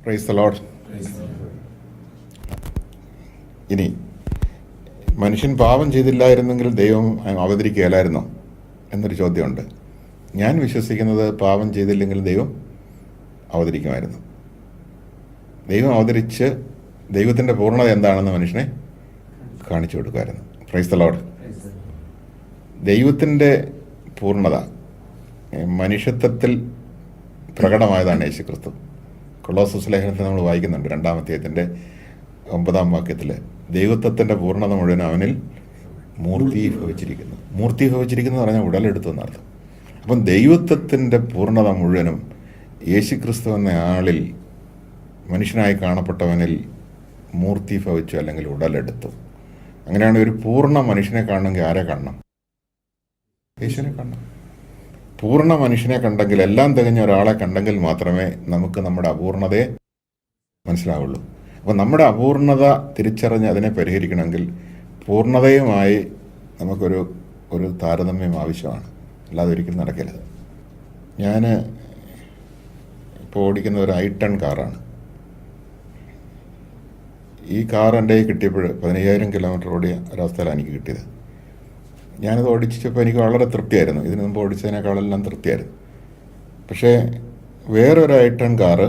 Praise the Lord. ഇനി മനുഷ്യൻ പാപം ചെയ്തില്ലായിരുന്നെങ്കിൽ ദൈവം അവതരിക്കുകയില്ലായിരുന്നോ എന്നൊരു ചോദ്യമുണ്ട്. ഞാൻ വിശ്വസിക്കുന്നത് പാപം ചെയ്തില്ലെങ്കിൽ ദൈവം അവതരിക്കുമായിരുന്നു. ദൈവം അവതരിച്ച് ദൈവത്തിൻ്റെ പൂർണ്ണത എന്താണെന്ന് മനുഷ്യനെ കാണിച്ചു കൊടുക്കുമായിരുന്നു. Praise the Lord. ദൈവത്തിൻ്റെ പൂർണ്ണത മനുഷ്യത്വത്തിൽ പ്രകടമായതാണ് യേശുക്രിസ്തു. കൊളോസസ് ലേഖനത്തിൽ നമ്മൾ വായിക്കുന്നുണ്ട് 2-ാം അധ്യായത്തിൻ്റെ 9-ാം വാക്യത്തിൽ ദൈവത്വത്തിൻ്റെ പൂർണ്ണത മുഴുവൻ അവനിൽ മൂർത്തീഭവിച്ചിരിക്കുന്നു. മൂർത്തീഭവിച്ചിരിക്കുന്നു എന്ന് പറഞ്ഞാൽ ഉടലെടുത്തു എന്നർത്ഥം. അപ്പം ദൈവത്വത്തിൻ്റെ പൂർണ്ണത മുഴുവനും യേശുക്രിസ്തു എന്ന ആളിൽ, മനുഷ്യനായി കാണപ്പെട്ടവനിൽ മൂർത്തീഭവിച്ചു, അല്ലെങ്കിൽ ഉടലെടുത്തു. അങ്ങനെയാണ് ഒരു പൂർണ്ണ മനുഷ്യനെ കാണണമെങ്കിൽ ആരെ കാണണം? യേശുവിനെ കാണണം. പൂർണ്ണ മനുഷ്യനെ കണ്ടെങ്കിൽ, എല്ലാം തികഞ്ഞ ഒരാളെ കണ്ടെങ്കിൽ മാത്രമേ നമുക്ക് നമ്മുടെ അപൂർണതയെ മനസ്സിലാവുള്ളൂ. അപ്പോൾ നമ്മുടെ അപൂർണത തിരിച്ചറിഞ്ഞ് അതിനെ പരിഹരിക്കണമെങ്കിൽ പൂർണ്ണതയുമായി നമുക്കൊരു താരതമ്യം ആവശ്യമാണ്. അല്ലാതെ ഒരിക്കലും നടക്കില്ല. ഞാൻ ഇപ്പോൾ ഓടിക്കുന്ന ഒരു i10 കാറാണ്. ഈ കാർ എൻ്റെ കിട്ടിയപ്പോൾ 15,000 കിലോമീറ്റർ ഓടിയ ഒരവസ്ഥയിലാണ് എനിക്ക് കിട്ടിയത്. ഞാനത് ഓടിച്ചപ്പോൾ എനിക്ക് വളരെ തൃപ്തിയായിരുന്നു. ഇതിനു മുമ്പ് ഓടിച്ചതിനേക്കാളെല്ലാം തൃപ്തിയായിരുന്നു. പക്ഷേ വേറൊരു i10 കാറ്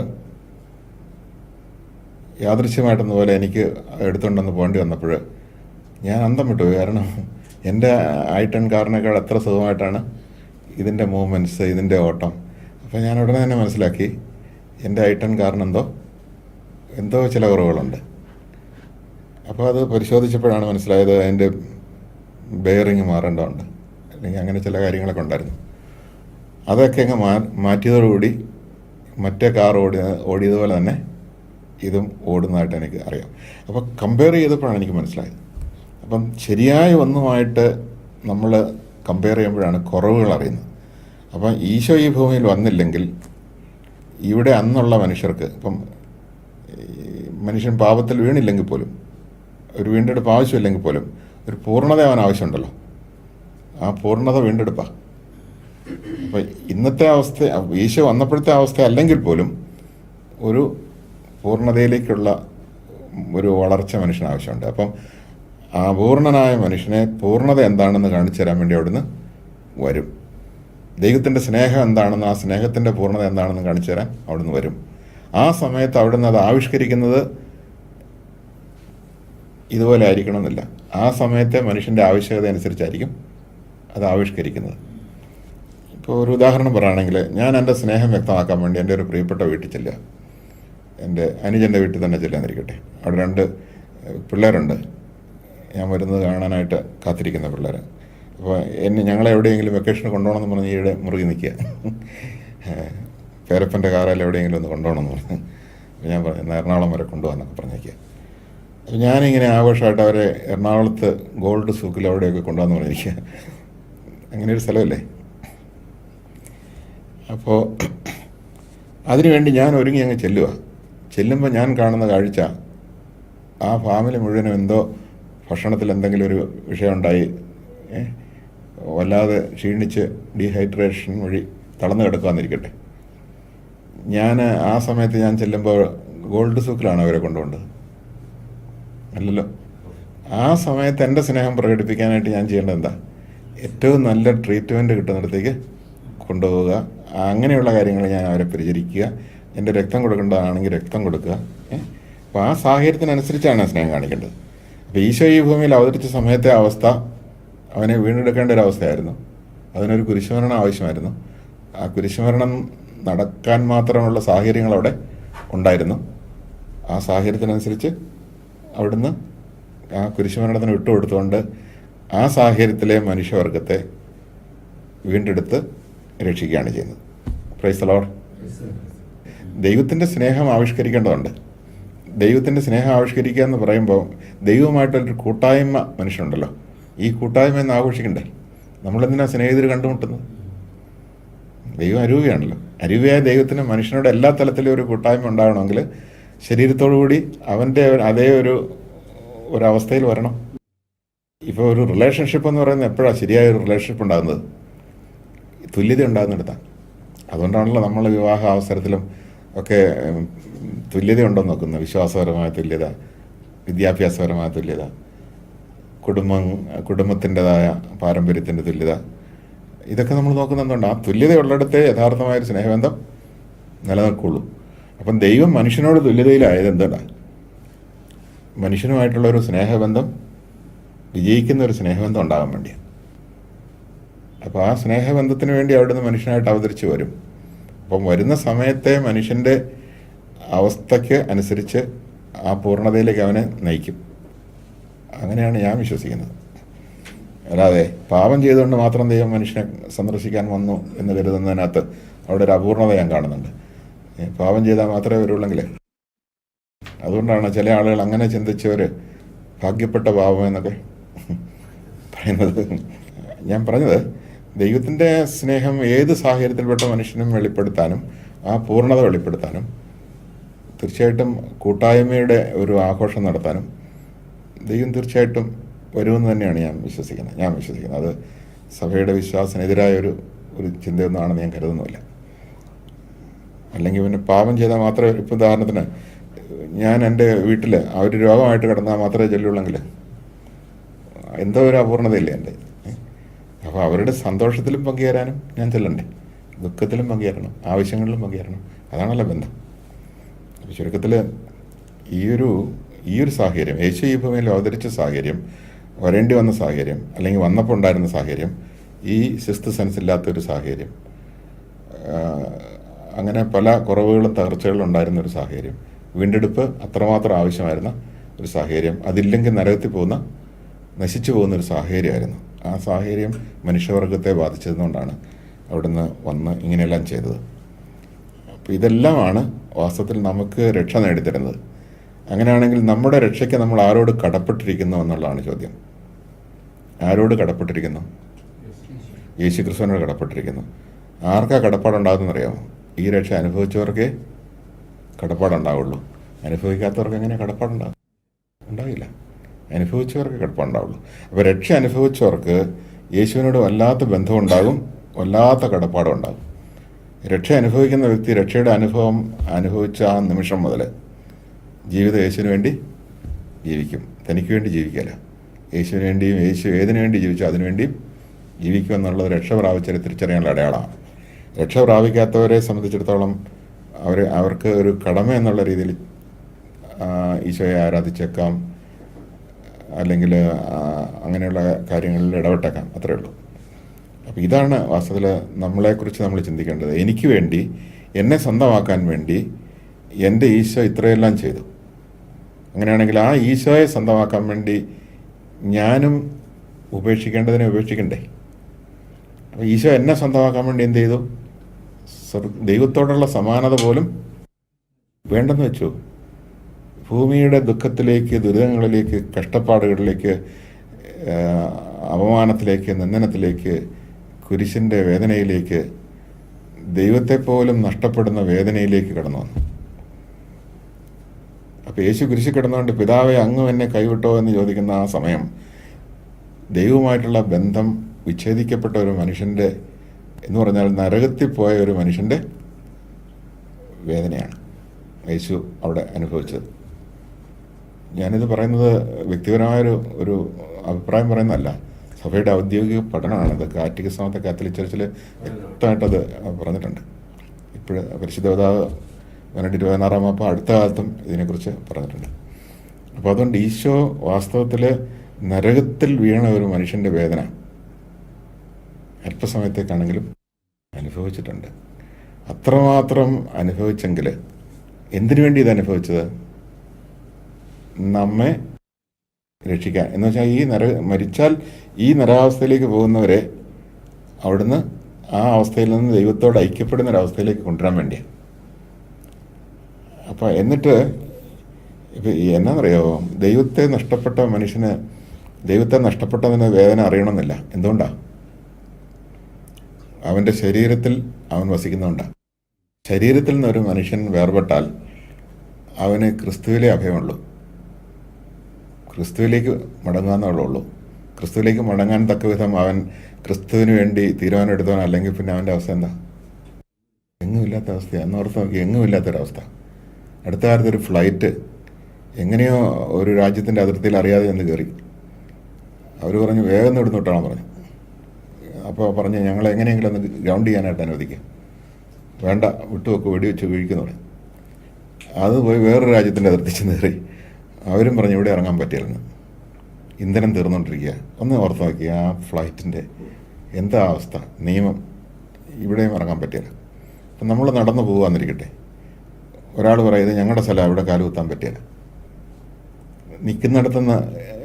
യാദൃശ്യമായിട്ടെന്നപോലെ എനിക്ക് എടുത്തുകൊണ്ടെന്ന് പോകേണ്ടി വന്നപ്പോൾ ഞാൻ അന്തം വിട്ടു. കാരണം എൻ്റെ i10 കാറിനേക്കാൾ എത്ര സുഖമായിട്ടാണ് ഇതിൻ്റെ മൂവ്മെൻറ്റ്സ്, ഇതിൻ്റെ ഓട്ടം. അപ്പോൾ ഞാൻ ഉടനെ തന്നെ മനസ്സിലാക്കി എൻ്റെ i10 കാറിന് എന്തോ ചില കുറവുകളുണ്ട്. അപ്പോൾ അത് പരിശോധിച്ചപ്പോഴാണ് മനസ്സിലായത് അതിൻ്റെ ബെയറിങ് മാറേണ്ടതുണ്ട്, അല്ലെങ്കിൽ അങ്ങനെ ചില കാര്യങ്ങളൊക്കെ ഉണ്ടായിരുന്നു. അതൊക്കെ അങ്ങ് മാറ്റിയതോടുകൂടി മറ്റേ കാർ ഓടിയതുപോലെ തന്നെ ഇതും ഓടുന്നതായിട്ട് എനിക്ക് അറിയാം. അപ്പോൾ കമ്പയർ ചെയ്തപ്പോഴാണ് എനിക്ക് മനസ്സിലായത്. അപ്പം ശരിയായ ഒന്നുമായിട്ട് നമ്മൾ കമ്പയർ ചെയ്യുമ്പോഴാണ് കുറവുകൾ അറിയുന്നത്. അപ്പം ഈശോ ഈ ഭൂമിയിൽ വന്നില്ലെങ്കിൽ ഇവിടെ അന്നുള്ള മനുഷ്യർക്ക്, ഇപ്പം മനുഷ്യൻ പാപത്തിൽ വീണില്ലെങ്കിൽ പോലും, ഒരു വീണ്ടെടുപ്പ് ആവശ്യമില്ലെങ്കിൽ പോലും ഒരു പൂർണ്ണത അവൻ ആവശ്യമുണ്ടല്ലോ. ആ പൂർണ്ണത വീണ്ടെടുപ്പാണ്. അപ്പം ഇന്നത്തെ അവസ്ഥ, ഈശോ വന്നപ്പോഴത്തെ അവസ്ഥ അല്ലെങ്കിൽ പോലും ഒരു പൂർണ്ണതയിലേക്കുള്ള ഒരു വളർച്ച മനുഷ്യന് ആവശ്യമുണ്ട്. അപ്പം ആ പൂർണ്ണനായ മനുഷ്യനെ പൂർണ്ണത എന്താണെന്ന് കാണിച്ചു തരാൻ വേണ്ടി അവിടുന്ന് വരും. ദൈവത്തിൻ്റെ സ്നേഹം എന്താണെന്ന്, ആ സ്നേഹത്തിൻ്റെ പൂർണ്ണത എന്താണെന്ന് കാണിച്ചു തരാൻ അവിടുന്ന് വരും. ആ സമയത്ത് അവിടുന്ന് അത് ആവിഷ്കരിക്കുന്നത് ഇതുപോലെ ആയിരിക്കണമെന്നില്ല. ആ സമയത്തെ മനുഷ്യൻ്റെ ആവശ്യകത അനുസരിച്ചായിരിക്കും അത് ആവിഷ്കരിക്കുന്നത്. ഇപ്പോൾ ഒരു ഉദാഹരണം പറയുകയാണെങ്കിൽ, ഞാൻ എൻ്റെ സ്നേഹം വ്യക്തമാക്കാൻ വേണ്ടി എൻ്റെ ഒരു പ്രിയപ്പെട്ട വീട്ടിൽ ചെല്ലുക. എൻ്റെ അനുജൻ്റെ വീട്ടിൽ തന്നെ ചെല്ലാന്നിരിക്കട്ടെ. അവിടെ 2 പിള്ളേരുണ്ട്. ഞാൻ വരുന്നത് കാണാനായിട്ട് കാത്തിരിക്കുന്ന പിള്ളേർ. അപ്പോൾ ഞങ്ങളെ എവിടെയെങ്കിലും വെക്കേഷന് കൊണ്ടുപോകണമെന്ന് പറഞ്ഞ് ഈയിടെ മുറുകി നിൽക്കുക. പേരപ്പൻ്റെ കാറിൽ എവിടെയെങ്കിലും ഒന്ന് കൊണ്ടുപോകണമെന്ന് പറഞ്ഞു. അപ്പോൾ ഞാൻ പറഞ്ഞു എറണാകുളം വരെ കൊണ്ടുപോകാമെന്നൊക്കെ പറഞ്ഞേക്കുക. അപ്പോൾ ഞാനിങ്ങനെ ആഘോഷമായിട്ട് അവരെ എറണാകുളത്ത് ഗോൾഡ് സൂക്കിൽ അവിടെയൊക്കെ കൊണ്ടുവന്ന് പറഞ്ഞിരിക്കുക. അങ്ങനെ ഒരു സ്ഥലമല്ലേ. അപ്പോൾ അതിനുവേണ്ടി ഞാൻ ഒരുങ്ങി അങ്ങ് ചെല്ലുമ്പോൾ ഞാൻ കാണുന്ന കാഴ്ച, ആ ഫാമിലി മുഴുവനും എന്തോ ഭക്ഷണത്തിൽ എന്തെങ്കിലും ഒരു വിഷയമുണ്ടായി, വല്ലാതെ ക്ഷീണിച്ച് ഡീഹൈഡ്രേഷൻ വഴി തളർന്നു കിടക്കാന്നിരിക്കട്ടെ. ആ സമയത്ത് ഞാൻ ചെല്ലുമ്പോൾ ഗോൾഡ് സൂക്കിലാണ് അവരെ കൊണ്ടുപോകേണ്ടത്, അല്ലല്ലോ. ആ സമയത്ത് എൻ്റെ സ്നേഹം പ്രകടിപ്പിക്കാനായിട്ട് ഞാൻ ചെയ്യേണ്ടത് എന്താ? ഏറ്റവും നല്ല ട്രീറ്റ്മെൻറ്റ് കിട്ടുന്നിടത്തേക്ക് കൊണ്ടുപോവുക. അങ്ങനെയുള്ള കാര്യങ്ങൾ ഞാൻ അവരെ പരിചരിക്കുക. എൻ്റെ രക്തം കൊടുക്കേണ്ടതാണെങ്കിൽ രക്തം കൊടുക്കുക. അപ്പോൾ ആ സാഹചര്യത്തിനനുസരിച്ചാണ് സ്നേഹം കാണിക്കേണ്ടത്. അപ്പോൾ ഈശോ ഈ ഭൂമിയിൽ അവതരിച്ച സമയത്തെ അവസ്ഥ അവനെ വീണ്ടെടുക്കേണ്ട ഒരു അവസ്ഥയായിരുന്നു. അതിനൊരു കുരിശുമരണം ആവശ്യമായിരുന്നു. ആ കുരിശുമരണം നടക്കാൻ മാത്രമുള്ള സാഹചര്യങ്ങൾ അവിടെ ഉണ്ടായിരുന്നു. ആ സാഹചര്യത്തിനനുസരിച്ച് അവിടുന്ന് ആ കുരിശുമരണത്തിന് വിട്ടുകൊടുത്തുകൊണ്ട് ആ സാഹചര്യത്തിലെ മനുഷ്യവർഗത്തെ വീണ്ടെടുത്ത് രക്ഷിക്കുകയാണ് ചെയ്യുന്നത്. Praise the Lord. ദൈവത്തിൻ്റെ സ്നേഹം ആവിഷ്കരിക്കേണ്ടതുണ്ട്. ദൈവത്തിൻ്റെ സ്നേഹം ആവിഷ്കരിക്കുക എന്ന് പറയുമ്പോൾ ദൈവമായിട്ടൊരു കൂട്ടായ്മ മനുഷ്യനുണ്ടല്ലോ. ഈ കൂട്ടായ്മ എന്ന് ആഘോഷിക്കണ്ടേ? നമ്മളെന്തിനാണ് സ്നേഹിതർ കണ്ടുമുട്ടുന്നത്? ദൈവം അരൂപിയാണല്ലോ. അരൂപിയായ ദൈവത്തിന് മനുഷ്യനോട് എല്ലാ തലത്തിലും ഒരു കൂട്ടായ്മ ഉണ്ടാകണമെങ്കിൽ ശരീരത്തോടുകൂടി അവൻ്റെ അതേ ഒരു അവസ്ഥയിൽ വരണം. ഇപ്പോൾ ഒരു റിലേഷൻഷിപ്പ് എന്ന് പറയുന്നത് എപ്പോഴാണ് ശരിയായ ഒരു റിലേഷൻഷിപ്പ് ഉണ്ടാകുന്നത്? തുല്യത ഉണ്ടാകുന്നിടത്താണ്. അതുകൊണ്ടാണല്ലോ നമ്മൾ വിവാഹ അവസരത്തിലും ഒക്കെ തുല്യതയുണ്ടോ നോക്കുന്നു. വിശ്വാസപരമായ തുല്യത, വിദ്യാഭ്യാസപരമായ തുല്യത, കുടുംബത്തിൻ്റെതായ പാരമ്പര്യത്തിൻ്റെ തുല്യത, ഇതൊക്കെ നമ്മൾ നോക്കുന്നുണ്ട്. ആ തുല്യതയുള്ളിടത്തെ യഥാർത്ഥമായൊരു സ്നേഹബന്ധം നിലനിൽക്കുള്ളൂ. അപ്പം ദൈവം മനുഷ്യനോട് തുല്യതയിലായത് എന്താണ്? മനുഷ്യനുമായിട്ടുള്ളൊരു സ്നേഹബന്ധം, വിജയിക്കുന്ന ഒരു സ്നേഹബന്ധം ഉണ്ടാകാൻ വേണ്ടിയാണ്. അപ്പോൾ ആ സ്നേഹബന്ധത്തിന് വേണ്ടി അവിടുന്ന് മനുഷ്യനായിട്ട് അവതരിച്ച് വരും. അപ്പം വരുന്ന സമയത്തെ മനുഷ്യൻ്റെ അവസ്ഥയ്ക്ക് അനുസരിച്ച് ആ പൂർണ്ണതയിലേക്ക് അവനെ നയിക്കും. അങ്ങനെയാണ് ഞാൻ വിശ്വസിക്കുന്നത്. അല്ലാതെ പാപം ചെയ്തുകൊണ്ട് മാത്രം ദൈവം മനുഷ്യനെ സന്ദർശിക്കാൻ വന്നു എന്ന് കരുതുന്നതിനകത്ത് അവിടെ ഒരു അപൂർണത ഞാൻ കാണുന്നുണ്ട്. പാപം ചെയ്താൽ മാത്രമേ വരുള്ളെങ്കിൽ. അതുകൊണ്ടാണ് ചില ആളുകൾ അങ്ങനെ ചിന്തിച്ചവർ ഭാഗ്യപ്പെട്ട പാപം എന്നൊക്കെ പറയുന്നത്. ഞാൻ പറഞ്ഞത്, ദൈവത്തിൻ്റെ സ്നേഹം ഏത് സാഹചര്യത്തിൽപ്പെട്ട മനുഷ്യനും വെളിപ്പെടുത്താനും ആ പൂർണ്ണത വെളിപ്പെടുത്താനും തീർച്ചയായിട്ടും കൂട്ടായ്മയുടെ ഒരു ആഘോഷം നടത്താനും ദൈവം തീർച്ചയായിട്ടും വരുമെന്ന് തന്നെയാണ് ഞാൻ വിശ്വസിക്കുന്നത്. അത് സഭയുടെ വിശ്വാസത്തിനെതിരായ ഒരു ചിന്തയൊന്നുമാണെന്ന് ഞാൻ കരുതുന്നുമില്ല. അല്ലെങ്കിൽ പിന്നെ പാപം ചെയ്താൽ മാത്രമേ, ഇപ്പോൾ ഉദാഹരണത്തിന് ഞാൻ എൻ്റെ വീട്ടിൽ അവർ രോഗമായിട്ട് കിടന്നാൽ മാത്രമേ ചെല്ലുള്ളെങ്കിൽ എന്തോ ഒരു അപൂർണതയില്ലേ എൻ്റെ. അപ്പോൾ അവരുടെ സന്തോഷത്തിലും പങ്കുചേരാനും ഞാൻ ചെല്ലണ്ടേ, ദുഃഖത്തിലും പങ്കുചേരണം, ആവശ്യങ്ങളിലും പങ്കുചേരണം. അതാണല്ലോ ബന്ധം. അപ്പോൾ ചുരുക്കത്തിൽ ഈ ഒരു സാഹചര്യം, യേശു ഈ ഭൂമിയിൽ അവതരിച്ച സാഹചര്യം, വരേണ്ടി വന്ന സാഹചര്യം, അല്ലെങ്കിൽ വന്നപ്പോൾ ഉണ്ടായിരുന്ന സാഹചര്യം, ഈ സിക്സ്ത് സെൻസ് ഇല്ലാത്തൊരു സാഹചര്യം, അങ്ങനെ പല കുറവുകളും തകർച്ചകളും ഉണ്ടായിരുന്ന ഒരു സാഹചര്യം, വീണ്ടെടുപ്പ് അത്രമാത്രം ആവശ്യമായിരുന്ന ഒരു സാഹചര്യം, അതില്ലെങ്കിൽ നശിച്ചു പോകുന്ന ഒരു സാഹചര്യമായിരുന്നു. ആ സാഹചര്യം മനുഷ്യവർഗത്തെ ബാധിച്ചതുകൊണ്ടാണ് അവിടുന്ന് വന്ന് ഇങ്ങനെയെല്ലാം ചെയ്തത്. അപ്പോൾ ഇതെല്ലാമാണ് വാസ്തവത്തിൽ നമുക്ക് രക്ഷ നേടിത്തരുന്നത്. അങ്ങനെയാണെങ്കിൽ നമ്മുടെ രക്ഷയ്ക്ക് നമ്മൾ ആരോട് കടപ്പെട്ടിരിക്കുന്നു എന്നുള്ളതാണ് ചോദ്യം. ആരോട് കടപ്പെട്ടിരിക്കുന്നു? യേശു ക്രിസ്തുവിനോട് കടപ്പെട്ടിരിക്കുന്നു. ആർക്കാ കടപ്പാടുണ്ടാകുന്നറിയാമോ? ഈ രക്ഷ അനുഭവിച്ചവർക്കേ കടപ്പാടുണ്ടാവുള്ളൂ. അനുഭവിക്കാത്തവർക്ക് എങ്ങനെ കടപ്പാടുണ്ടാകും? ഉണ്ടാവില്ല. അനുഭവിച്ചവർക്ക് കടപ്പാടുണ്ടാവുള്ളൂ. അപ്പോൾ രക്ഷ അനുഭവിച്ചവർക്ക് യേശുവിനോട് വല്ലാത്ത ബന്ധമുണ്ടാകും, വല്ലാത്ത കടപ്പാടും ഉണ്ടാകും. രക്ഷ അനുഭവിക്കുന്ന വ്യക്തി രക്ഷയുടെ അനുഭവം അനുഭവിച്ച ആ നിമിഷം മുതൽ ജീവിതം യേശുവിന് വേണ്ടി ജീവിക്കും. തനിക്ക് വേണ്ടി ജീവിക്കില്ല. യേശുവിന് വേണ്ടിയും, യേശു ഏതിനു വേണ്ടി ജീവിച്ചോ അതിനുവേണ്ടിയും ജീവിക്കുമെന്നുള്ളത് രക്ഷ പ്രാപിച്ചൊരു തിരിച്ചറിയാനുള്ള അടയാളമാണ്. രക്ഷ പ്രാപിക്കാത്തവരെ സംബന്ധിച്ചിടത്തോളം അവർക്ക് ഒരു കടമ എന്നുള്ള രീതിയിൽ ഈശോയെ ആരാധിച്ചേക്കാം, അല്ലെങ്കിൽ അങ്ങനെയുള്ള കാര്യങ്ങളിൽ ഇടപെട്ടേക്കാം, അത്രയേ ഉള്ളൂ. അപ്പോൾ ഇതാണ് വാസ്തവത്തിൽ നമ്മളെക്കുറിച്ച് നമ്മൾ ചിന്തിക്കേണ്ടത്. എനിക്ക് വേണ്ടി, എന്നെ സ്വന്തമാക്കാൻ വേണ്ടി എൻ്റെ ഈശോ ഇത്രയെല്ലാം ചെയ്തു. അങ്ങനെയാണെങ്കിൽ ആ ഈശോയെ സ്വന്തമാക്കാൻ വേണ്ടി ഞാനും ഉപേക്ഷിക്കേണ്ടതിനെ ഉപേക്ഷിക്കണ്ടേ? അപ്പോൾ ഈശോ എന്നെ സ്വന്തമാക്കാൻ വേണ്ടി എന്ത് ചെയ്തു? ദൈവത്തോടുള്ള സമാനത പോലും വേണ്ടെന്ന് വെച്ചു. ഭൂമിയുടെ ദുഃഖത്തിലേക്ക്, ദുരിതങ്ങളിലേക്ക്, കഷ്ടപ്പാടുകളിലേക്ക്, അപമാനത്തിലേക്ക്, നിന്ദനത്തിലേക്ക്, കുരിശിൻ്റെ വേദനയിലേക്ക്, ദൈവത്തെ പോലും നഷ്ടപ്പെടുന്ന വേദനയിലേക്ക് കടന്നു വന്നു. അപ്പോൾ യേശു കുരിശിൽ കിടന്നുകൊണ്ട് പിതാവെ അങ്ങ് എന്നെ കൈവിട്ടോ എന്ന് ചോദിക്കുന്ന ആ സമയം ദൈവവുമായിട്ടുള്ള ബന്ധം വിച്ഛേദിക്കപ്പെട്ട ഒരു മനുഷ്യൻ്റെ, എന്ന് പറഞ്ഞാൽ നരകത്തിൽ പോയ ഒരു മനുഷ്യൻ്റെ വേദനയാണ് യേശു അവിടെ അനുഭവിച്ചത്. ഞാനിത് പറയുന്നത് വ്യക്തിപരമായൊരു അഭിപ്രായം പറയുന്നതല്ല, സഭയുടെ ഔദ്യോഗിക പഠനമാണത്. കാറ്റഗിസമത്തെ കാത്തലിക് ചർച്ചിൽ വ്യക്തമായിട്ടത് പറഞ്ഞിട്ടുണ്ട്. ഇപ്പോഴും പരിശുദ്ധ പിതാവ് 26-ാം പാപ്പ അടുത്ത കാലത്തും ഇതിനെക്കുറിച്ച് പറഞ്ഞിട്ടുണ്ട്. അപ്പോൾ അതുകൊണ്ട് ഈശോ വാസ്തവത്തിൽ നരകത്തിൽ വീണ ഒരു മനുഷ്യൻ്റെ വേദന അല്പസമയത്തേക്കാണെങ്കിലും അനുഭവിച്ചിട്ടുണ്ട്. അത്രമാത്രം അനുഭവിച്ചെങ്കിൽ എന്തിനു വേണ്ടി ഇത് അനുഭവിച്ചത്? നമ്മെ രക്ഷിക്കാൻ. എന്ന് വെച്ചാൽ മരിച്ചാൽ ഈ നരാവസ്ഥയിലേക്ക് പോകുന്നവരെ അവിടുന്ന് ആ അവസ്ഥയിൽ നിന്ന് ദൈവത്തോട് ഐക്യപ്പെടുന്ന ഒരവസ്ഥയിലേക്ക് കൊണ്ടുവരാൻ വേണ്ടിയാണ്. അപ്പോൾ എന്നിട്ട് ഇപ്പം എന്നാണെന്നറിയോ, ദൈവത്തെ നഷ്ടപ്പെട്ട മനുഷ്യന് ദൈവത്തെ നഷ്ടപ്പെട്ടതിന് വേദന അറിയണമെന്നില്ല. എന്തുകൊണ്ടാണ്? അവൻ്റെ ശരീരത്തിൽ അവൻ വസിക്കുന്നതുകൊണ്ടാണ്. ശരീരത്തിൽ നിന്നൊരു മനുഷ്യൻ വേർപെട്ടാൽ അവന് ക്രിസ്തുവിലെ അഭയമുള്ളൂ. ക്രിസ്തുവിലേക്ക് മടങ്ങാന്നുള്ളൂ. ക്രിസ്തുവിലേക്ക് മടങ്ങാൻ തക്ക വിധം അവൻ ക്രിസ്തുവിന് വേണ്ടി തീരുമാനം എടുത്തവൻ, അല്ലെങ്കിൽ പിന്നെ അവൻ്റെ അവസ്ഥ എന്താ? എങ്ങുമില്ലാത്ത അവസ്ഥയാണ്. എന്നോർത്ത് നോക്കി, എങ്ങുമില്ലാത്തൊരവസ്ഥ. അടുത്ത കാലത്ത് ഒരു ഫ്ലൈറ്റ് എങ്ങനെയോ ഒരു രാജ്യത്തിൻ്റെ അതിർത്തിയിൽ അറിയാതെ ചെന്ന് കയറി. അവർ പറഞ്ഞു വേഗം ഇവിടുന്ന് വിട്ടാണെന്ന് പറഞ്ഞു. അപ്പോൾ പറഞ്ഞ് ഞങ്ങൾ എങ്ങനെയെങ്കിലും ഒന്ന് ഗ്രൗണ്ട് ചെയ്യാനായിട്ട് അനുവദിക്കുക, വേണ്ട വിട്ടുവെക്ക്, വെടിവെച്ച് വീഴിക്കുന്നു പറഞ്ഞു. അത് പോയി വേറൊരു രാജ്യത്തിൻ്റെ അതിർത്തി ചെന്ന് കയറി. അവരും പറഞ്ഞു ഇവിടെ ഇറങ്ങാൻ പറ്റില്ലെന്ന്, ഇന്ധനം തീർന്നുകൊണ്ടിരിക്കുക. ഒന്ന് ഓർത്ത് നോക്കിയ ആ ഫ്ലൈറ്റിൻ്റെ എന്താ അവസ്ഥ, നിയമം. ഇവിടെയും ഇറങ്ങാൻ പറ്റില്ല. അപ്പം നമ്മൾ നടന്നു പോകാന്നിരിക്കട്ടെ, ഒരാൾ പറയും ഇത് ഞങ്ങളുടെ സ്ഥലം, ഇവിടെ കാല് കുത്താൻ പറ്റില്ല, നിൽക്കുന്നിടത്തുനിന്ന്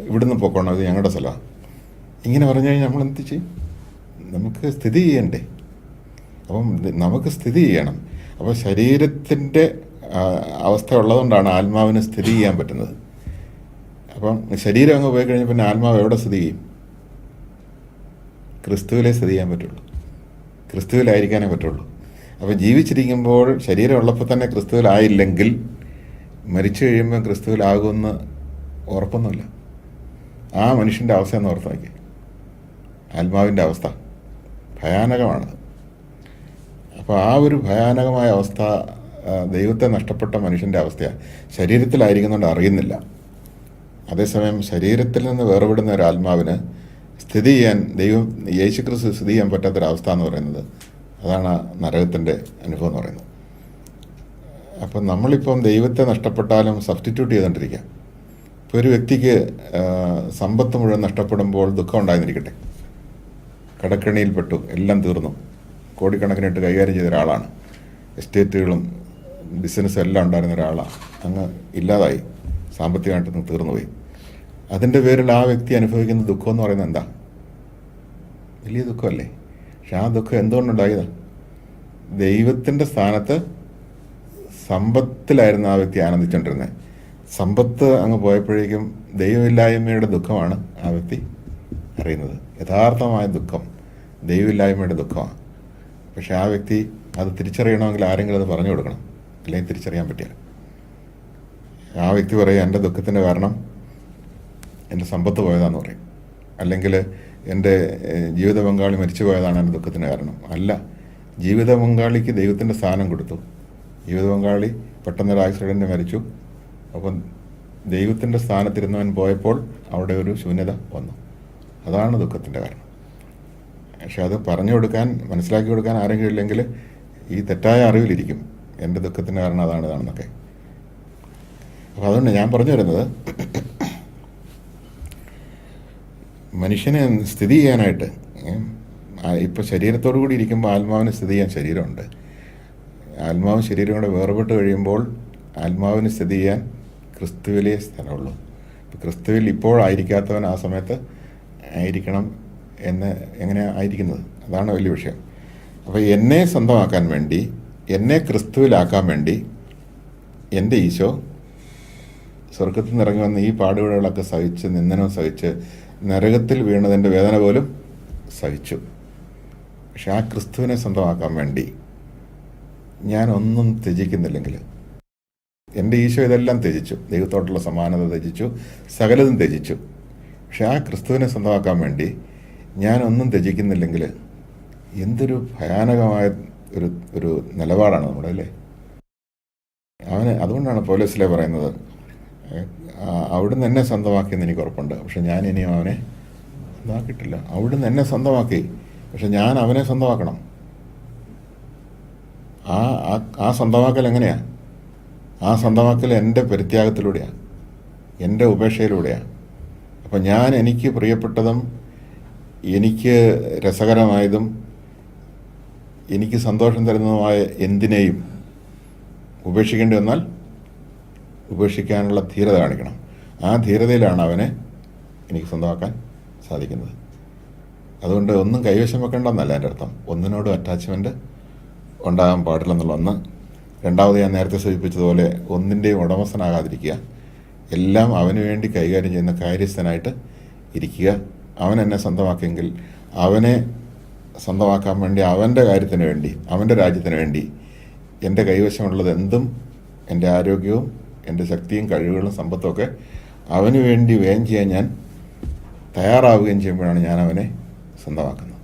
ഇവിടുന്ന് പോക്കോണം, ഇത് ഞങ്ങളുടെ സ്ഥലമാണ്. ഇങ്ങനെ പറഞ്ഞു കഴിഞ്ഞാൽ നമ്മൾ എന്ത് ചെയ്യും? നമുക്ക് സ്ഥിതി ചെയ്യണ്ടേ? അപ്പം നമുക്ക് സ്ഥിതി ചെയ്യണം. അപ്പോൾ ശരീരത്തിൻ്റെ അവസ്ഥ ഉള്ളതുകൊണ്ടാണ് ആത്മാവിന് സ്ഥിതി ചെയ്യാൻ പറ്റുന്നത്. അപ്പം ശരീരം അങ്ങ് പോയി കഴിഞ്ഞാൽ പിന്നെ ആത്മാവ് എവിടെ സ്ഥിതി ചെയ്യും? ക്രിസ്തുവിലേ സ്ഥിതി ചെയ്യാൻ പറ്റുള്ളൂ, ക്രിസ്തുവിലായിരിക്കാനേ പറ്റുള്ളൂ. അപ്പോൾ ജീവിച്ചിരിക്കുമ്പോൾ ശരീരം ഉള്ളപ്പോൾ തന്നെ ക്രിസ്തുവിലായില്ലെങ്കിൽ മരിച്ചു കഴിയുമ്പോൾ ക്രിസ്തുവിലാകുമെന്ന് ഉറപ്പൊന്നുമില്ല. ആ മനുഷ്യൻ്റെ അവസ്ഥ എന്ന് ഓർത്ത് നോക്കി. ആത്മാവിൻ്റെ അവസ്ഥ ഭയാനകമാണ്. അപ്പോൾ ആ ഒരു ഭയാനകമായ അവസ്ഥ ദൈവത്തെ നഷ്ടപ്പെട്ട മനുഷ്യൻ്റെ അവസ്ഥയാണ്. ശരീരത്തിലായിരിക്കുന്നുണ്ട് അറിയുന്നില്ല. അതേസമയം ശരീരത്തിൽ നിന്ന് വേർപെടുന്ന ഒരു ആത്മാവിന് സ്ഥിതി ചെയ്യാൻ യേശുക്രിസ്തു സ്ഥിതി ചെയ്യാൻ പറ്റാത്തൊരവസ്ഥ എന്ന് പറയുന്നത് അതാണ് നരകത്തിൻ്റെ അനുഭവം എന്ന് പറയുന്നത്. അപ്പം നമ്മളിപ്പം ദൈവത്തെ നഷ്ടപ്പെട്ടാലും സബ്സ്റ്റിറ്റ്യൂട്ട് ചെയ്തുകൊണ്ടിരിക്കുക. ഇപ്പോൾ ഒരു വ്യക്തിക്ക് സമ്പത്ത് മുഴുവൻ നഷ്ടപ്പെടുമ്പോൾ ദുഃഖം ഉണ്ടായിരുന്നിരിക്കട്ടെ, കടക്കെണിയിൽപ്പെട്ടു, എല്ലാം തീർന്നു, കോടിക്കണക്കിനിട്ട് കൈകാര്യം ചെയ്ത ഒരാളാണ്, എസ്റ്റേറ്റുകളും ബിസിനസ്സും എല്ലാം ഉണ്ടായിരുന്ന ഒരാളാണ്, അങ്ങ് ഇല്ലാതായി, സാമ്പത്തികമായിട്ട് തീർന്നുപോയി. അതിൻ്റെ പേരിൽ ആ വ്യക്തി അനുഭവിക്കുന്ന ദുഃഖം എന്ന് പറയുന്നത് എന്താ? വലിയ ദുഃഖമല്ലേ? പക്ഷെ ആ ദുഃഖം എന്തുകൊണ്ടുണ്ടായതാണ്? ദൈവത്തിൻ്റെ സ്ഥാനത്ത് സമ്പത്തിലായിരുന്നു ആ വ്യക്തി ആനന്ദിച്ചുകൊണ്ടിരുന്നത്. സമ്പത്ത് അങ്ങ് പോയപ്പോഴേക്കും ദൈവമില്ലായ്മയുടെ ദുഃഖമാണ് ആ വ്യക്തി അറിയുന്നത്. യഥാർത്ഥമായ ദുഃഖം ദൈവമില്ലായ്മയുടെ ദുഃഖമാണ്. പക്ഷെ ആ വ്യക്തി അത് തിരിച്ചറിയണമെങ്കിൽ ആരെങ്കിലും അത് പറഞ്ഞു കൊടുക്കണം, അല്ലെങ്കിൽ തിരിച്ചറിയാൻ പറ്റില്ല. ആ വ്യക്തി പറയും എൻ്റെ ദുഃഖത്തിൻ്റെ കാരണം എൻ്റെ സമ്പത്ത് പോയതാണെന്ന് പറയും, അല്ലെങ്കിൽ എൻ്റെ ജീവിത പങ്കാളി മരിച്ചു പോയതാണ് എൻ്റെ ദുഃഖത്തിന് കാരണം. അല്ല, ജീവിത പങ്കാളിക്ക് ദൈവത്തിൻ്റെ സ്ഥാനം കൊടുത്തു. ജീവിത പങ്കാളി പെട്ടെന്നൊരു ആക്സിഡൻറ്റ് മരിച്ചു. അപ്പം ദൈവത്തിൻ്റെ സ്ഥാനത്തിരുന്നവൻ പോയപ്പോൾ അവിടെ ഒരു ശൂന്യത വന്നു. അതാണ് ദുഃഖത്തിൻ്റെ കാരണം. പക്ഷെ അത് പറഞ്ഞു കൊടുക്കാൻ, മനസ്സിലാക്കി കൊടുക്കാൻ ആരെങ്കിലും ഇല്ലെങ്കിൽ ഈ തെറ്റായ അറിവിലിരിക്കും എൻ്റെ ദുഃഖത്തിൻ്റെ കാരണം അതാണ് ഇതാണെന്നൊക്കെ. അപ്പോൾ അതുകൊണ്ട് ഞാൻ പറഞ്ഞു വരുന്നത്, മനുഷ്യനെ സ്ഥിതി ചെയ്യാനായിട്ട് ഇപ്പോൾ ശരീരത്തോടു കൂടി ഇരിക്കുമ്പോൾ ആത്മാവിന് സ്ഥിതി ചെയ്യാൻ ശരീരമുണ്ട്. ആത്മാവും ശരീരവും കൂടെ വേർപെട്ട് കഴിയുമ്പോൾ ആത്മാവിന് സ്ഥിതി ചെയ്യാൻ ക്രിസ്തുവിലേ സ്ഥലമുള്ളൂ. ഇപ്പോൾ ക്രിസ്തുവിൽ ഇപ്പോഴായിരിക്കാത്തവൻ ആ സമയത്ത് ആയിരിക്കണം എന്ന് എങ്ങനെയാണ് ആയിരിക്കുന്നത്? അതാണ് വലിയ വിഷയം. അപ്പോൾ എന്നെ സ്വന്തമാക്കാൻ വേണ്ടി, എന്നെ ക്രിസ്തുവിലാക്കാൻ വേണ്ടി എൻ്റെ ഈശോ സ്വർഗത്തിൽ നിന്ന് ഇറങ്ങി വന്ന് ഈ പാടുപെടുകളൊക്കെ സഹിച്ച്, നിന്ദനം സഹിച്ച്, നരകത്തിൽ വീണതിൻ്റെ വേദന പോലും സഹിച്ചു. പക്ഷെ ആ ക്രിസ്തുവിനെ സ്വന്തമാക്കാൻ വേണ്ടി ഞാനൊന്നും ത്യജിക്കുന്നില്ലെങ്കിൽ, എൻ്റെ ഈശോ ഇതെല്ലാം ത്യജിച്ചു, ദൈവത്തോടുള്ള സമാനത ത്യജിച്ചു, സകലതും ത്യജിച്ചു. പക്ഷെ ആ ക്രിസ്തുവിനെ സ്വന്തമാക്കാൻ വേണ്ടി ഞാനൊന്നും ത്യജിക്കുന്നില്ലെങ്കിൽ എന്തൊരു ഭയാനകമായ ഒരു നിലപാടാണ് നമ്മുടെ, അല്ലേ? അതുകൊണ്ടാണ് പൗലോസിലെ പറയുന്നത്, അവിടുന്ന് എന്നെ സ്വന്തമാക്കിയെന്ന് എനിക്ക് ഉറപ്പുണ്ട്, പക്ഷെ ഞാൻ ഇനിയും അവനെ സ്വന്തമാക്കിയിട്ടില്ല. അവിടുന്ന് എന്നെ സ്വന്തമാക്കി, പക്ഷെ ഞാൻ അവനെ സ്വന്തമാക്കണം. ആ സ്വന്തമാക്കൽ എങ്ങനെയാണ്? ആ സ്വന്തമാക്കൽ എൻ്റെ പരിത്യാഗത്തിലൂടെയാണ്, എൻ്റെ ഉപേക്ഷയിലൂടെയാണ്. അപ്പം ഞാൻ എനിക്ക് പ്രിയപ്പെട്ടതും എനിക്ക് രസകരമായതും എനിക്ക് സന്തോഷം തരുന്നതുമായ എന്തിനേയും ഉപേക്ഷിക്കേണ്ടി വന്നാൽ ഉപേക്ഷിക്കാനുള്ള ധീരത കാണിക്കണം. ആ ധീരതയിലാണ് അവനെ എനിക്ക് സ്വന്തമാക്കാൻ സാധിക്കുന്നത്. അതുകൊണ്ട് ഒന്നും കൈവശം വെക്കേണ്ടെന്നല്ല എൻ്റെ അർത്ഥം. ഒന്നിനോടും അറ്റാച്ച്മെൻറ്റ് ഉണ്ടാകാൻ പാടില്ലെന്നുള്ള ഒന്ന്. രണ്ടാമത് ഞാൻ നേരത്തെ സൂചിപ്പിച്ചതുപോലെ ഒന്നിൻ്റെയും ഉടമസ്ഥനാകാതിരിക്കുക. എല്ലാം അവന് വേണ്ടി കൈകാര്യം ചെയ്യുന്ന കാര്യസ്ഥനായിട്ട് ഇരിക്കുക. അവൻ എന്നെ സ്വന്തമാക്കിയെങ്കിൽ അവനെ സ്വന്തമാക്കാൻ വേണ്ടി, അവൻ്റെ കാര്യത്തിന് വേണ്ടി, അവൻ്റെ രാജ്യത്തിന് വേണ്ടി എൻ്റെ കൈവശമുള്ളത് എന്തും, എൻ്റെ ആരോഗ്യവും എൻ്റെ ശക്തിയും കഴിവുകളും സമ്പത്തും ഒക്കെ അവന് വേണ്ടി വ്യയം ചെയ്യാൻ ഞാൻ തയ്യാറാവുകയും ചെയ്യുമ്പോഴാണ് ഞാൻ അവനെ സ്വന്തമാക്കുന്നത്.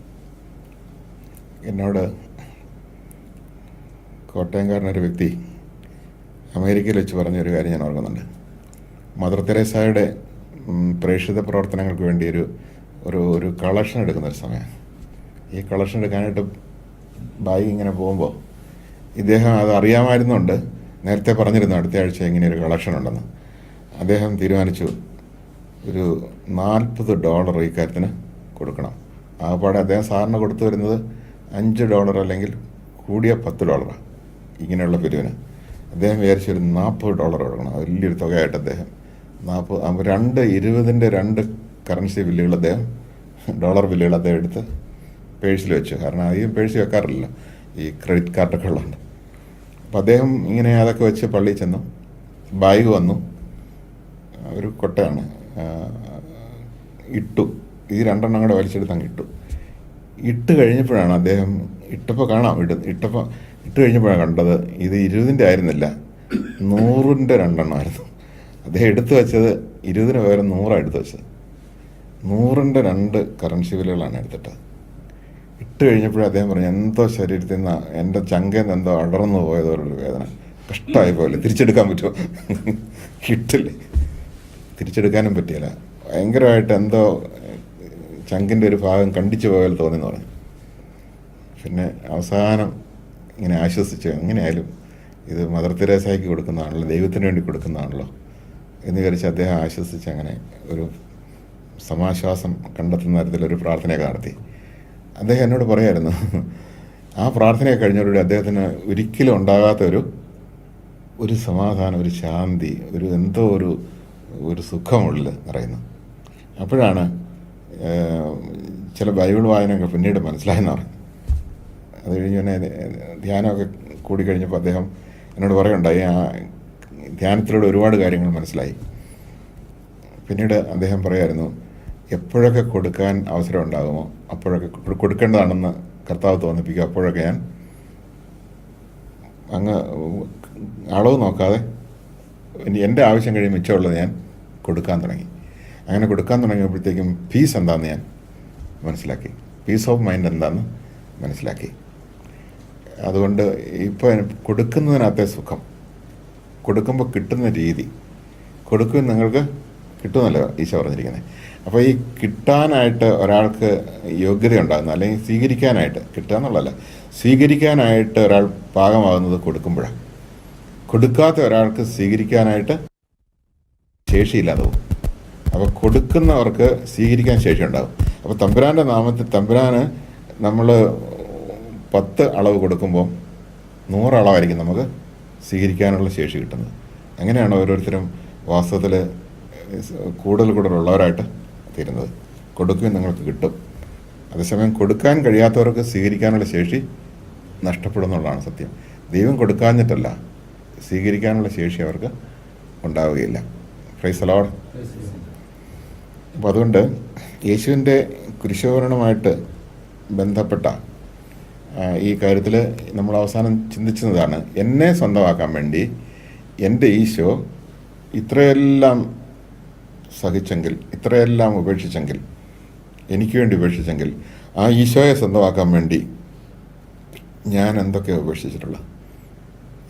എന്നോട് കോട്ടയംകാരനൊരു വ്യക്തി അമേരിക്കയിൽ വെച്ച് പറഞ്ഞൊരു കാര്യം ഞാൻ ഓർക്കുന്നുണ്ട്. മദർ തെരേസയുടെ പ്രേക്ഷിത പ്രവർത്തനങ്ങൾക്ക് വേണ്ടി ഒരു കളക്ഷൻ എടുക്കുന്നൊരു സമയം. ഈ കളക്ഷൻ എടുക്കാനായിട്ട് ബാഗ് ഇങ്ങനെ പോകുമ്പോൾ ഇദ്ദേഹം അത് അറിയാമായിരുന്നുണ്ട്, നേരത്തെ പറഞ്ഞിരുന്നു അടുത്ത ആഴ്ച ഇങ്ങനെ ഒരു കളക്ഷൻ ഉണ്ടെന്ന്. അദ്ദേഹം തീരുമാനിച്ചു ഒരു $40 ഈ കാര്യത്തിന് കൊടുക്കണം. ആകപ്പാടെ അദ്ദേഹം സാറിന് കൊടുത്തു വരുന്നത് $5 അല്ലെങ്കിൽ കൂടിയ $10 ഇങ്ങനെയുള്ള പിരിവിന്. അദ്ദേഹം വിചാരിച്ച ഒരു $40 കൊടുക്കണം. വലിയൊരു തുകയായിട്ട് അദ്ദേഹം 20 കറൻസി ബില്ലുകൾ അദ്ദേഹം ഡോളർ ബില്ലുകൾ അദ്ദേഹം എടുത്ത് പേഴ്സിൽ വെച്ചു. കാരണം അധികം പേഴ്സിൽ വെക്കാറില്ലല്ലോ, ഈ ക്രെഡിറ്റ് കാർഡൊക്കെ ഉള്ളതുകൊണ്ട്. അപ്പം അദ്ദേഹം ഇങ്ങനെ അതൊക്കെ വെച്ച് പള്ളിയിൽ ചെന്നു. ബാഗ് വന്നു, ഒരു കൊട്ടയാണ്, ഇട്ടു. ഈ 2 കൂടെ വലിച്ചെടുത്ത് അങ്ങ് ഇട്ട് കഴിഞ്ഞപ്പോഴാണ് അദ്ദേഹം ഇട്ടപ്പോൾ കഴിഞ്ഞപ്പോഴാണ് കണ്ടത് ഇത് 20 ആയിരുന്നില്ല, 100 2 അദ്ദേഹം എടുത്തു വെച്ചത് 20 പകരം 100 എടുത്തു വെച്ചത്. 100 കറൻസി ബില്ലുകളാണ് എടുത്തിട്ട്. ഇട്ട് കഴിഞ്ഞപ്പോഴേ അദ്ദേഹം പറഞ്ഞു, എന്തോ ശരീരത്തിൽ നിന്ന് എൻ്റെ ചങ്കയിൽ നിന്ന് എന്തോ അടർന്നു പോയതോടൊരു വേദന, കഷ്ടമായി പോലെ. തിരിച്ചെടുക്കാൻ പറ്റുമോ? ഇട്ടില്ലേ, തിരിച്ചെടുക്കാനും പറ്റിയില്ല. ഭയങ്കരമായിട്ട് എന്തോ ചങ്കിൻ്റെ ഒരു ഭാഗം കണ്ടിച്ചു പോയാൽ തോന്നിയെന്ന് പറഞ്ഞു. പിന്നെ അവസാനം ഇങ്ങനെ ആശ്വസിച്ചു, എങ്ങനെയായാലും ഇത് മദർ തെരേസയ്ക്ക് കൊടുക്കുന്നതാണല്ലോ, ദൈവത്തിന് വേണ്ടി കൊടുക്കുന്നതാണല്ലോ എന്ന് വിചാരിച്ച് അദ്ദേഹം ആശ്വസിച്ച് അങ്ങനെ ഒരു സമാശ്വാസം കണ്ടെത്തുന്ന തരത്തിലൊരു പ്രാർത്ഥനയൊക്കെ നടത്തി. അദ്ദേഹം എന്നോട് പറയായിരുന്നു, ആ പ്രാർത്ഥനയൊക്കെ കഴിഞ്ഞോടുകൂടി അദ്ദേഹത്തിന് ഒരിക്കലും ഉണ്ടാകാത്ത ഒരു സമാധാനം, ഒരു ശാന്തി, എന്തോ ഒരു സുഖമുള്ളിൽ നിറയുന്നു. അപ്പോഴാണ് ചില ബൈബിൾ വായനയൊക്കെ പിന്നീട് മനസ്സിലായെന്ന് പറഞ്ഞു. അത് കഴിഞ്ഞ് തന്നെ ധ്യാനമൊക്കെ കൂടിക്കഴിഞ്ഞപ്പോൾ അദ്ദേഹം എന്നോട് പറയുണ്ടായി, ആ ധ്യാനത്തിലൂടെ ഒരുപാട് കാര്യങ്ങൾ മനസ്സിലായി. പിന്നീട് അദ്ദേഹം പറയായിരുന്നു, എപ്പോഴൊക്കെ കൊടുക്കാൻ അവസരം ഉണ്ടാകുമോ അപ്പോഴൊക്കെ കൊടുക്കേണ്ടതാണെന്ന് കർത്താവ് തോന്നിപ്പിക്കും. അപ്പോഴൊക്കെ ഞാൻ അങ്ങ് അളവ് നോക്കാതെ എൻ്റെ ആവശ്യം കഴിയും മിച്ചമുള്ളത് ഞാൻ കൊടുക്കാൻ തുടങ്ങി. അങ്ങനെ കൊടുക്കാൻ തുടങ്ങിയപ്പോഴത്തേക്കും പീസ് എന്താണെന്ന് ഞാൻ മനസ്സിലാക്കി, പീസ് ഓഫ് മൈൻഡ് എന്താണെന്ന് മനസ്സിലാക്കി. അതുകൊണ്ട് ഇപ്പോൾ കൊടുക്കുന്നതിനകത്തെ സുഖം, കൊടുക്കുമ്പോൾ കിട്ടുന്ന രീതി, കൊടുക്കും നിങ്ങൾക്ക് കിട്ടുമെന്നല്ലോ ഈശോ പറഞ്ഞിരിക്കുന്നത്. അപ്പോൾ ഈ കിട്ടാനായിട്ട് ഒരാൾക്ക് യോഗ്യത ഉണ്ടാകുന്ന, അല്ലെങ്കിൽ സ്വീകരിക്കാനായിട്ട്, കിട്ടുക എന്നുള്ളതല്ല, സ്വീകരിക്കാനായിട്ട് ഒരാൾ പാകമാകുന്നത് കൊടുക്കുമ്പോഴാണ്. കൊടുക്കാത്ത ഒരാൾക്ക് സ്വീകരിക്കാനായിട്ട് ശേഷിയില്ലാതെ പോകും. അപ്പോൾ കൊടുക്കുന്നവർക്ക് സ്വീകരിക്കാൻ ശേഷി ഉണ്ടാകും. അപ്പോൾ തമ്പുരാൻ്റെ നാമത്തിൽ തമ്പുരാന് നമ്മൾ 10 അളവ് കൊടുക്കുമ്പോൾ 100 അളവായിരിക്കും നമുക്ക് സ്വീകരിക്കാനുള്ള ശേഷി കിട്ടുന്നത്. അങ്ങനെയാണ് ഓരോരുത്തരും വാസ്തവത്തിൽ കൂടുതലുള്ളവരായിട്ട് തീരുന്നത്. കൊടുക്കുകയും നിങ്ങൾക്ക് കിട്ടും. അതേസമയം കൊടുക്കാൻ കഴിയാത്തവർക്ക് സ്വീകരിക്കാനുള്ള ശേഷി നഷ്ടപ്പെടുന്നുള്ളതാണ് സത്യം. ദൈവം കൊടുക്കാഞ്ഞിട്ടല്ല, സ്വീകരിക്കാനുള്ള ശേഷി അവർക്ക് ഉണ്ടാവുകയില്ല. Praise the Lord. അപ്പോൾ അതുകൊണ്ട് യേശുവിൻ്റെ കുരിശുമരണവുമായിട്ട് ബന്ധപ്പെട്ട ഈ കാര്യത്തിൽ നമ്മൾ അവസാനം ചിന്തിച്ചതാണ്, എന്നെ സ്വന്തമാക്കാൻ വേണ്ടി എൻ്റെ ഈശോ ഇത്രയെല്ലാം സഹിച്ചെങ്കിൽ, ഇത്രയെല്ലാം ഉപേക്ഷിച്ചെങ്കിൽ, എനിക്ക് വേണ്ടി ഉപേക്ഷിച്ചെങ്കിൽ, ആ ഈശോയെ സ്വന്തമാക്കാൻ വേണ്ടി ഞാൻ എന്തൊക്കെയാണ് ഉപേക്ഷിച്ചിട്ടുള്ളത്?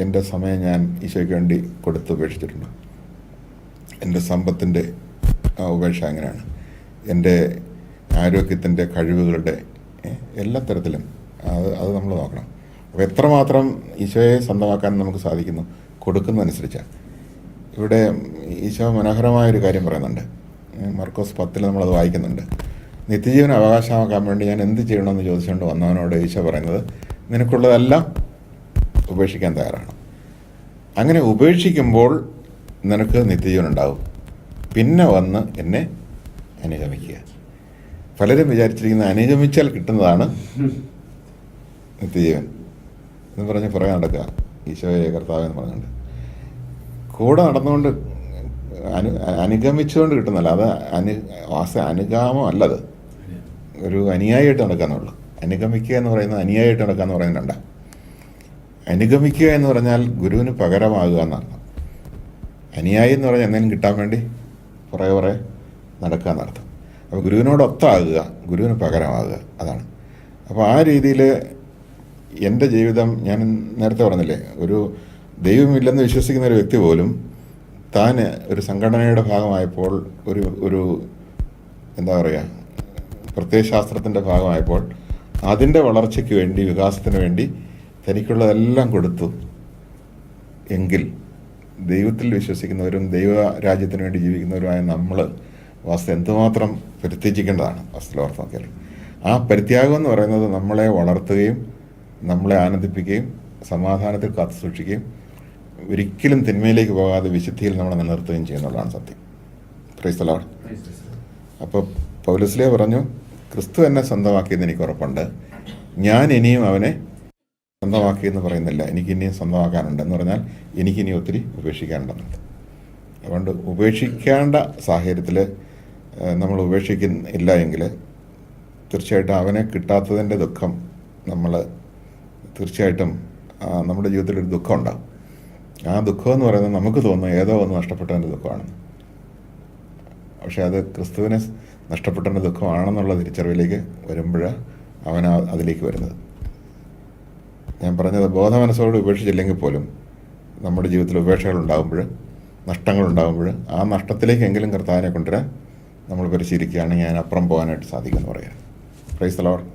എൻ്റെ സമയം ഞാൻ ഈശോയ്ക്ക് വേണ്ടി കൊടുത്ത് ഉപേക്ഷിച്ചിട്ടുണ്ട്. എൻ്റെ സമ്പത്തിൻ്റെ ഉപേക്ഷ എങ്ങനെയാണ്? എൻ്റെ ആരോഗ്യത്തിൻ്റെ, കഴിവുകളുടെ എല്ലാ തരത്തിലും അത് നമ്മൾ നോക്കണം. അപ്പോൾ എത്രമാത്രം ഈശോയെ സ്വന്തമാക്കാൻ നമുക്ക് സാധിക്കുന്നു കൊടുക്കുന്നതനുസരിച്ചാണ്. ഇവിടെ ഈശോ മനോഹരമായൊരു കാര്യം പറയുന്നുണ്ട്. മർക്കോസ് 10 നമ്മളത് വായിക്കുന്നുണ്ട്. നിത്യജീവൻ അവകാശമാക്കാൻ വേണ്ടി ഞാൻ എന്ത് ചെയ്യണമെന്ന് ചോദിച്ചുകൊണ്ട് വന്നവനോട് ഈശോ പറയുന്നത്, നിനക്കുള്ളതെല്ലാം ഉപേക്ഷിക്കാൻ തയ്യാറാണ്. അങ്ങനെ ഉപേക്ഷിക്കുമ്പോൾ നിനക്ക് നിത്യജീവൻ ഉണ്ടാവും. പിന്നെ വന്ന് എന്നെ അനുഗമിക്കുക. പലരും വിചാരിച്ചിരിക്കുന്ന അനുഗമിച്ചാൽ കിട്ടുന്നതാണ് നിത്യജീവൻ എന്ന് പറഞ്ഞ് പുറകെ നടക്കുക, ഈശോയെ കർത്താവെന്ന് പറഞ്ഞുകൊണ്ട്. കൂടെ നടന്നുകൊണ്ട് അനുഗമിച്ചുകൊണ്ട് കിട്ടുന്നല്ല, അത് അനുഗാമം അല്ലത്, ഒരു അനുയായിയായിട്ട് നടക്കാന്നുള്ളൂ. അനുഗമിക്കുക എന്ന് പറയുന്നത് അനുയായിയായിട്ട് നടക്കാന്ന് പറയുന്നുണ്ട്. അനുഗമിക്കുക എന്ന് പറഞ്ഞാൽ ഗുരുവിന് പകരമാകുക എന്നർത്ഥം. അനുയായി എന്ന് പറഞ്ഞാൽ എന്തെങ്കിലും കിട്ടാൻ വേണ്ടി പുറകെ നടക്കുക എന്നർത്ഥം. അപ്പോൾ ഗുരുവിനോടൊത്താകുക, ഗുരുവിന് പകരമാകുക, അതാണ്. അപ്പോൾ ആ രീതിയിൽ എൻ്റെ ജീവിതം, ഞാൻ നേരത്തെ പറഞ്ഞില്ലേ, ഒരു ദൈവമില്ലെന്ന് വിശ്വസിക്കുന്ന ഒരു വ്യക്തി പോലും താൻ ഒരു സംഘടനയുടെ ഭാഗമായപ്പോൾ, ഒരു എന്താ പറയുക, പ്രത്യയശാസ്ത്രത്തിൻ്റെ ഭാഗമായപ്പോൾ അതിൻ്റെ വളർച്ചയ്ക്ക് വേണ്ടി, വികാസത്തിന് വേണ്ടി തനിക്കുള്ളതെല്ലാം കൊടുത്തു എങ്കിൽ ദൈവത്തിൽ വിശ്വസിക്കുന്നവരും ദൈവരാജ്യത്തിന് വേണ്ടി ജീവിക്കുന്നവരുമായ നമ്മൾ വാസ്തു എന്തുമാത്രം പരിത്യജിക്കേണ്ടതാണ് വാസ്തുലോർത്ത് നോക്കിയാൽ. ആ പരിത്യാഗം എന്ന് പറയുന്നത് നമ്മളെ വളർത്തുകയും നമ്മളെ ആനന്ദിപ്പിക്കുകയും സമാധാനത്തിൽ കാത്തു സൂക്ഷിക്കുകയും ഒരിക്കലും തിന്മയിലേക്ക് പോകാതെ വിശുദ്ധിയിൽ നമ്മളെ നിലനിർത്തുകയും ചെയ്യുന്നതാണ് സത്യം. Praise the Lord. അപ്പോൾ പൗലോസ്ലീഹ പറഞ്ഞു, ക്രിസ്തു എന്നെ സ്വന്തമാക്കിയെന്ന് എനിക്ക് ഉറപ്പുണ്ട്, ഞാൻ ഇനിയും അവനെ സ്വന്തമാക്കിയെന്ന് പറയുന്നില്ല, എനിക്ക് ഇനിയും സ്വന്തമാക്കാനുണ്ട്. എന്ന് പറഞ്ഞാൽ എനിക്കിനി ഒത്തിരി ഉപേക്ഷിക്കാനുണ്ടെന്നുണ്ട്. അതുകൊണ്ട് ഉപേക്ഷിക്കേണ്ട സാഹചര്യത്തിൽ നമ്മൾ ഉപേക്ഷിക്കുന്നില്ല എങ്കിൽ തീർച്ചയായിട്ടും അവനെ കിട്ടാത്തതിൻ്റെ ദുഃഖം തീർച്ചയായിട്ടും നമ്മുടെ ജീവിതത്തിലൊരു ദുഃഖം ഉണ്ടാകും. ആ ദുഃഖം എന്ന് പറയുന്നത് നമുക്ക് തോന്നുന്നു ഏതോ ഒന്ന് നഷ്ടപ്പെട്ടതിൻ്റെ ദുഃഖമാണെന്ന്. പക്ഷെ അത് ക്രിസ്തുവിനെ നഷ്ടപ്പെട്ടതിൻ്റെ ദുഃഖമാണെന്നുള്ള തിരിച്ചറിവിലേക്ക് വരുമ്പോൾ അവൻ അതിലേക്ക് വരുന്നത്. ഞാൻ പറഞ്ഞത് ബോധമനസ്സോട് ഉപേക്ഷിച്ചില്ലെങ്കിൽ പോലും നമ്മുടെ ജീവിതത്തിൽ ഉപേക്ഷകളുണ്ടാകുമ്പോൾ, നഷ്ടങ്ങളുണ്ടാകുമ്പോൾ ആ നഷ്ടത്തിലേക്കെങ്കിലും കർത്താവിനെ കൊണ്ടുവരാൻ നമ്മൾ പരിശീലിക്കുകയാണെങ്കിൽ അതിനപ്പുറം പോകാനായിട്ട് സാധിക്കുമെന്ന് പറയാം. Praise the Lord.